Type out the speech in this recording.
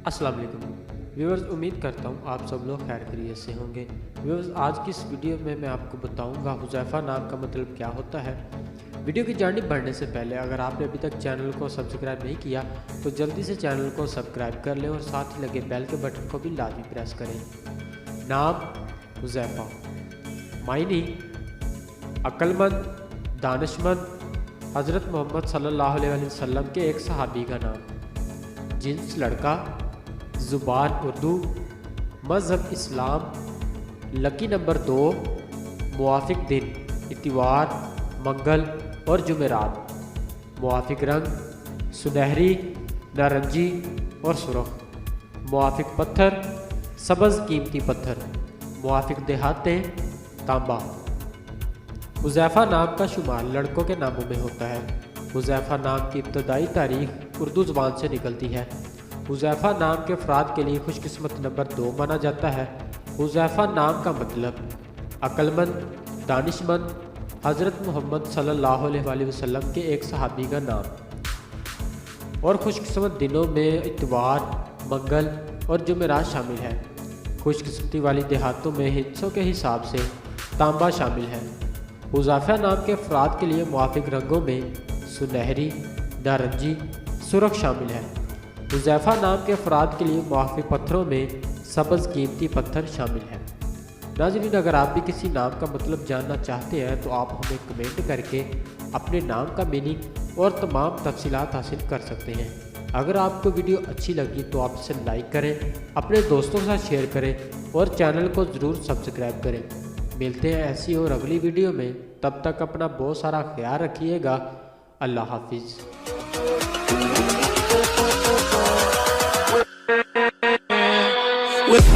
अस्सलाम वालेकुम व्यूअर्स, उम्मीद करता हूँ आप सब लोग खैर खैरियत से होंगे। व्यूअर्स, आज की इस वीडियो में मैं आपको बताऊँगा हुज़ैफ़ा नाम का मतलब क्या होता है। वीडियो की जानिब बढ़ने से पहले अगर आपने अभी तक चैनल को सब्सक्राइब नहीं किया तो जल्दी से चैनल को सब्सक्राइब कर लें और साथ ही लगे बेल के बटन को भी लाजमी प्रेस करें। नाम हुज़ैफ़ा, मायनी अक्लमंद, दानिशमंद, हज़रत मोहम्मद सल्लल्लाहु अलैहि वसल्लम के एक सहाबी का नाम, जिन्स लड़का, ज़ुबान उर्दू, मज़हब इस्लाम, लकी नंबर 2, मुवाफ़िक दिन इतवार, मंगल और जुमेरात, मुवाफ़िक रंग सुनहरी, नारंगी और सुरख, मुवाफ़िक पत्थर सब्ज़ कीमती पत्थर, मुवाफ़िक देहातें तांबा। हुज़ैफ़ा नाम का शुमार लड़कों के नामों में होता है। हुज़ैफ़ा नाम की इब्तदाई तारीख़ उर्दू ज़बान से निकलती है। हुज़ैफ़ा नाम के अफ़राद के लिए खुशकिस्मत नंबर 2 माना जाता है। हुज़ैफ़ा नाम का मतलब अक्लमंद, दानिशमंद, हज़रत मोहम्मद सल्लल्लाहु अलैहि वसल्लम के एक सहाबी का नाम। और खुशकिस्मत दिनों में इतवार, मंगल और जुमेरात शामिल है। खुशकिस्मती वाली देहातों में हिस्सों के हिसाब से तांबा शामिल है। हुज़ैफ़ा नाम के अफ़राद के लिए मुवाफ़िक रंगों में सुनहरी, नारंगी, सुरख शामिल है। हुज़ैफ़ा नाम के अफ़राद के लिए मुवाफ़िक पत्थरों में सब्ज़ कीमती पत्थर शामिल है। नाज़रीन, अगर आप भी किसी नाम का मतलब जानना चाहते हैं तो आप हमें कमेंट करके अपने नाम का मीनिंग और तमाम तफसीलात हासिल कर सकते हैं। अगर आपको वीडियो अच्छी लगी तो आप इसे लाइक करें, अपने दोस्तों के साथ शेयर करें और चैनल को ज़रूर सब्सक्राइब करें। मिलते हैं ऐसी और अगली वीडियो में, तब तक अपना बहुत सारा ख्याल रखिएगा। अल्लाह हाफिज़। With